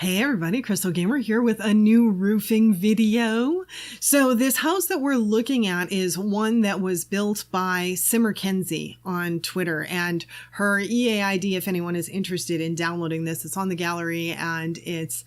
Hey everybody, Krystal Gamer here with a new roofing video. So this house that we're looking at is one that was built by Simmer Kenzie on Twitter, and her EA ID, if anyone is interested in downloading this, it's on the gallery, and it's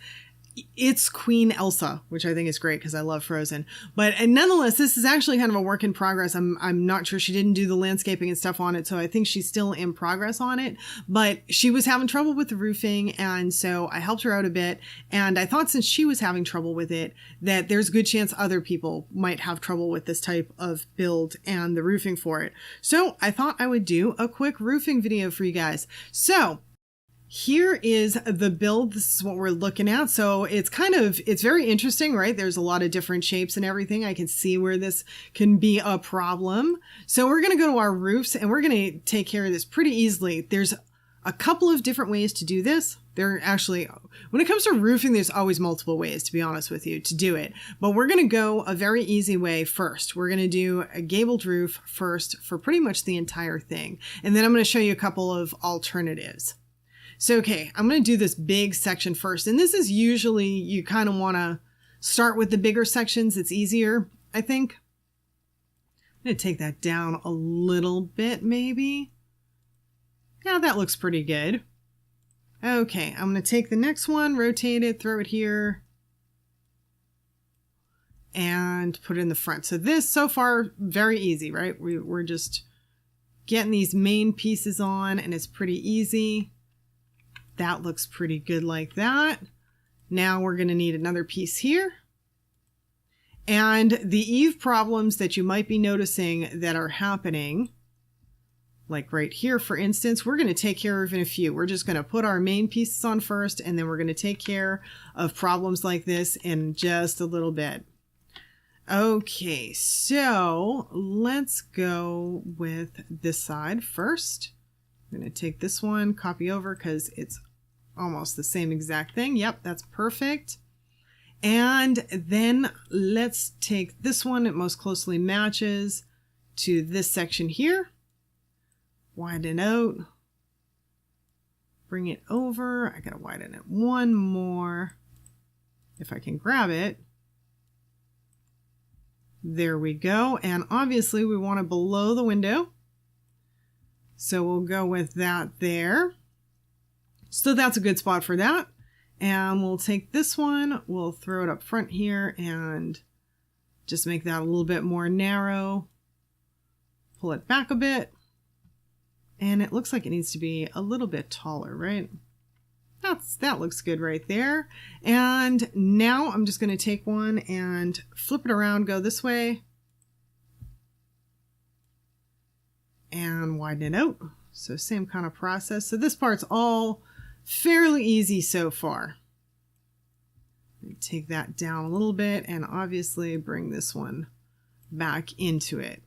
Queen Elsa, which I think is great because I love Frozen. But nonetheless, this is actually kind of a work in progress. I'm not sure, she didn't do the landscaping and stuff on it, so I think she's still in progress on it. But she was having trouble with the roofing, and so I helped her out a bit. And I thought since she was having trouble with it, that there's a good chance other people might have trouble with this type of build and the roofing for it. So I thought I would do a quick roofing video for you guys. So here is the build. This is what we're looking at. So it's very interesting, right? There's a lot of different shapes and everything. I can see where this can be a problem. So we're going to go to our roofs and we're going to take care of this pretty easily. There's a couple of different ways to do this. There actually, when it comes to roofing, there's always multiple ways, to be honest with you, to do it. But we're going to go a very easy way first. We're going to do a gabled roof first for pretty much the entire thing. And then I'm going to show you a couple of alternatives. So, okay, I'm going to do this big section first. And this is usually, you kind of want to start with the bigger sections. It's easier, I think. I'm going to take that down a little bit, maybe. Yeah, that looks pretty good. Okay, I'm going to take the next one, rotate it, throw it here, and put it in the front. So this, so far, very easy, right? We're just getting these main pieces on, and it's pretty easy. That looks pretty good like that. Now we're going to need another piece here. And the eave problems that you might be noticing that are happening, like right here, for instance, we're going to take care of in a few. We're just going to put our main pieces on first, and then we're going to take care of problems like this in just a little bit. Okay, so let's go with this side first. I'm going to take this one, copy over, because it's almost the same exact thing. Yep, that's perfect. And then let's take this one. It most closely matches to this section here. Widen out. Bring it over. I gotta widen it one more, if I can grab it. There we go. And obviously we want it below the window, so we'll go with that there. So that's a good spot for that. And we'll take this one, we'll throw it up front here and just make that a little bit more narrow. Pull it back a bit. And it looks like it needs to be a little bit taller, right? That looks good right there. And now I'm just going to take one and flip it around, go this way, and widen it out. So same kind of process. So this part's all fairly easy so far. Take that down a little bit and obviously bring this one back into it.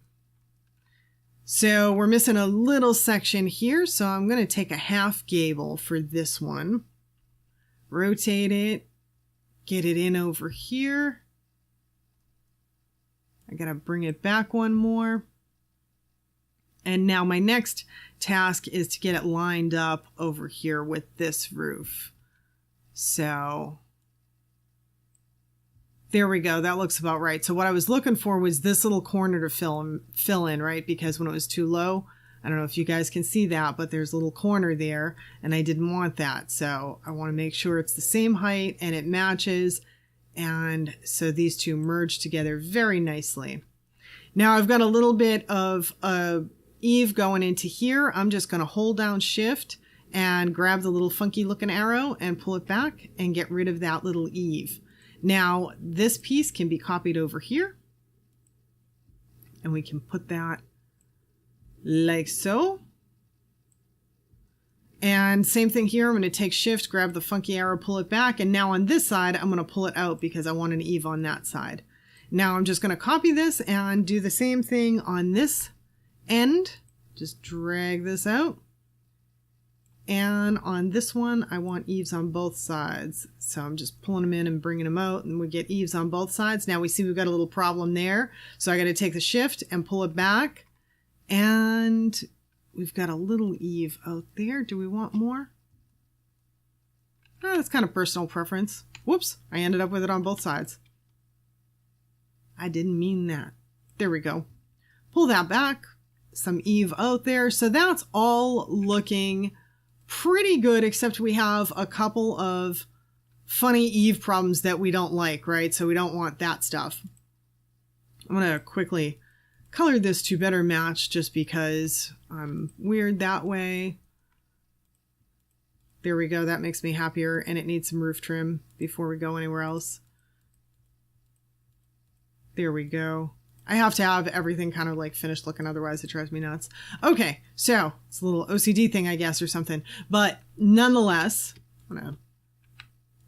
So we're missing a little section here, so I'm going to take a half gable for this one. Rotate it, get it in over here. I got to bring it back one more. And now my next task is to get it lined up over here with this roof. So there we go. That looks about right. So what I was looking for was this little corner to fill in, right? Because when it was too low, I don't know if you guys can see that, but there's a little corner there and I didn't want that. So I want to make sure it's the same height and it matches. And so these two merge together very nicely. Now I've got a little bit of a eave going into here. I'm just going to hold down shift and grab the little funky looking arrow and pull it back and get rid of that little eave. Now this piece can be copied over here and we can put that like so. And same thing here. I'm going to take shift, grab the funky arrow, pull it back. And now on this side, I'm going to pull it out because I want an eave on that side. Now I'm just going to copy this and do the same thing on this end. Just drag this out. And on this one, I want eaves on both sides. So I'm just pulling them in and bringing them out, and we get eaves on both sides. Now we see we've got a little problem there. So I got to take the shift and pull it back. And we've got a little eave out there. Do we want more? That's kind of personal preference. Whoops, I ended up with it on both sides. I didn't mean that. There we go. Pull that back. Some eave out there. So that's all looking pretty good, except we have a couple of funny eave problems that we don't like, right? So we don't want that stuff. I'm going to quickly color this to better match just because I'm weird that way. There we go. That makes me happier, and it needs some roof trim before we go anywhere else. There we go. I have to have everything kind of like finished looking, otherwise it drives me nuts. Okay, so it's a little OCD thing, I guess, or something. But nonetheless, I'm going to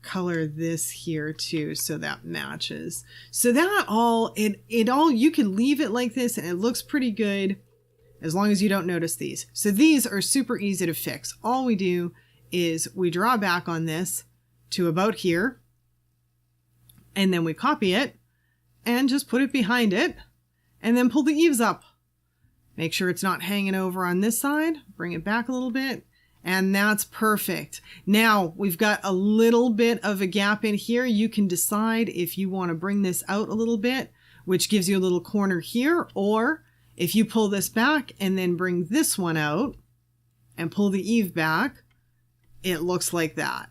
color this here too so that matches. So that all, it all, you can leave it like this and it looks pretty good as long as you don't notice these. So these are super easy to fix. All we do is we draw back on this to about here, and then we copy it and just put it behind it, and then pull the eaves up. Make sure it's not hanging over on this side. Bring it back a little bit, and that's perfect. Now we've got a little bit of a gap in here. You can decide if you want to bring this out a little bit, which gives you a little corner here, or if you pull this back and then bring this one out and pull the eave back, it looks like that.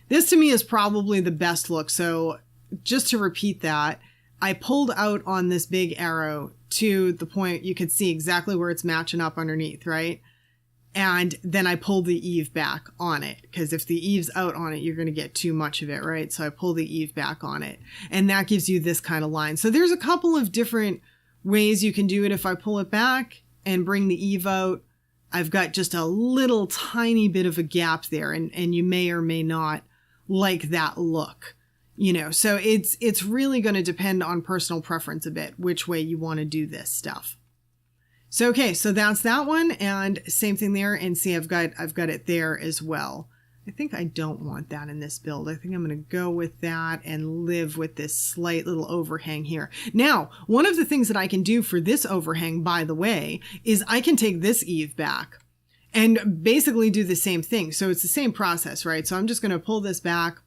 This to me is probably the best look. So just to repeat that, I pulled out on this big arrow to the point you could see exactly where it's matching up underneath, right? And then I pulled the eave back on it, because if the eave's out on it, you're going to get too much of it, right? So I pull the eave back on it, and that gives you this kind of line. So there's a couple of different ways you can do it. If I pull it back and bring the eave out, I've got just a little tiny bit of a gap there, and you may or may not like that look. You know, so it's really going to depend on personal preference a bit, which way you want to do this stuff. So, okay, so that's that one, and same thing there, and see, I've got it there as well. I think I don't want that in this build. I think I'm going to go with that and live with this slight little overhang here. Now, one of the things that I can do for this overhang, by the way, is I can take this eave back and basically do the same thing. So it's the same process, right? So I'm just going to pull this back,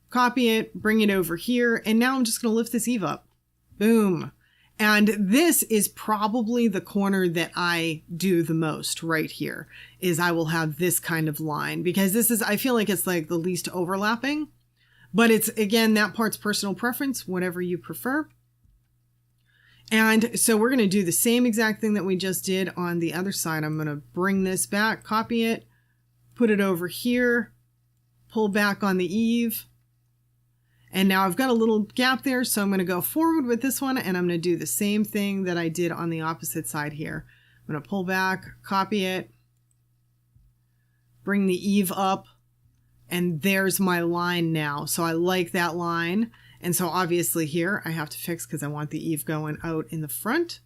copy it, bring it over here, and now I'm just going to lift this eave up. Boom. And this is probably the corner that I do the most right here, is I will have this kind of line, because this is, I feel like it's like the least overlapping, but it's, again, that part's personal preference, whatever you prefer. And so we're going to do the same exact thing that we just did on the other side. I'm going to bring this back, copy it, put it over here, pull back on the eave. And now I've got a little gap there, so I'm going to go forward with this one, and I'm going to do the same thing that I did on the opposite side here. I'm going to pull back, copy it, bring the eave up, and there's my line now. So I like that line. And so obviously here I have to fix, because I want the eave going out in the front.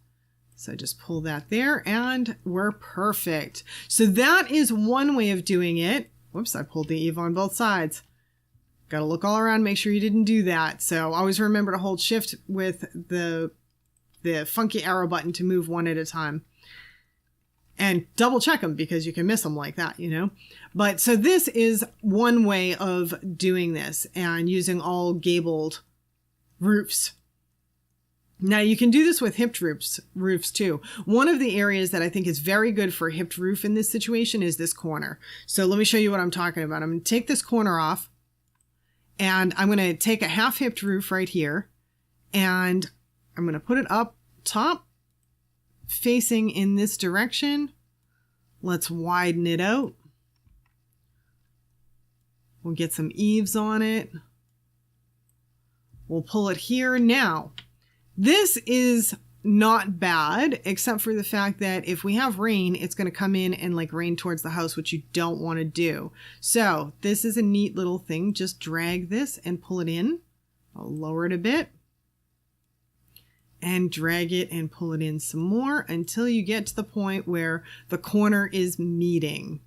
So just pull that there, and we're perfect. So that is one way of doing it. Whoops, I pulled the eave on both sides. Got to look all around, make sure you didn't do that. So always remember to hold shift with the funky arrow button to move one at a time. And double check them, because you can miss them like that, you know. But so this is one way of doing this, and using all gabled roofs. Now you can do this with hipped roofs too. One of the areas that I think is very good for a hipped roof in this situation is this corner. So let me show you what I'm talking about. I'm going to take this corner off. And I'm going to take a half hipped roof right here, and I'm going to put it up top, facing in this direction. Let's widen it out. We'll get some eaves on it. We'll pull it here. Now, this is not bad, except for the fact that if we have rain, it's going to come in and like rain towards the house, which you don't want to do. So this is a neat little thing. Just drag this and pull it in. I'll lower it a bit and drag it and pull it in some more until you get to the point where the corner is meeting.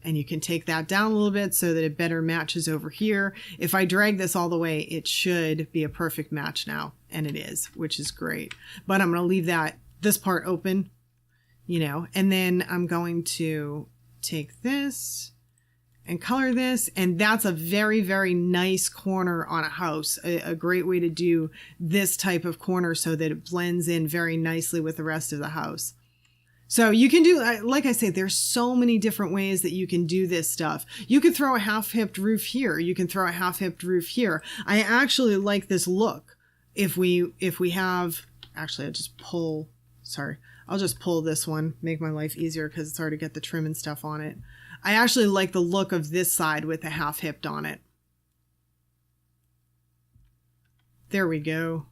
And you can take that down a little bit so that it better matches over here. If I drag this all the way, it should be a perfect match now. And it is, which is great. But I'm going to leave this part open, you know, and then I'm going to take this and color this, and that's a very, very nice corner on a house. A great way to do this type of corner so that it blends in very nicely with the rest of the house. So you can do, like I say, there's so many different ways that you can do this stuff. You could throw a half-hipped roof here. You can throw a half-hipped roof here. I actually like this look. If we have, actually, I'll just pull this one, make my life easier because it's hard to get the trim and stuff on it. I actually like the look of this side with the half-hipped on it. There we go.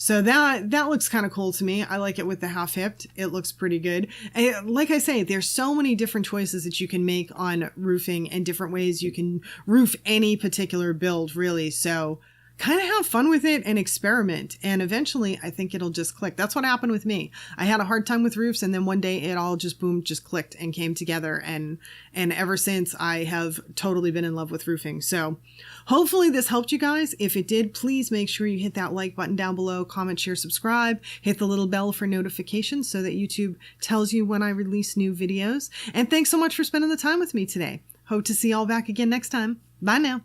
So that looks kind of cool to me. I like it with the half-hipped. It looks pretty good. And like I say, there's so many different choices that you can make on roofing and different ways you can roof any particular build, really. So kind of have fun with it and experiment. And eventually, I think it'll just click. That's what happened with me. I had a hard time with roofs, and then one day it all just, boom, just clicked and came together. And ever since, I have totally been in love with roofing. So hopefully this helped you guys. If it did, please make sure you hit that like button down below, comment, share, subscribe, hit the little bell for notifications so that YouTube tells you when I release new videos. And thanks so much for spending the time with me today. Hope to see you all back again next time. Bye now.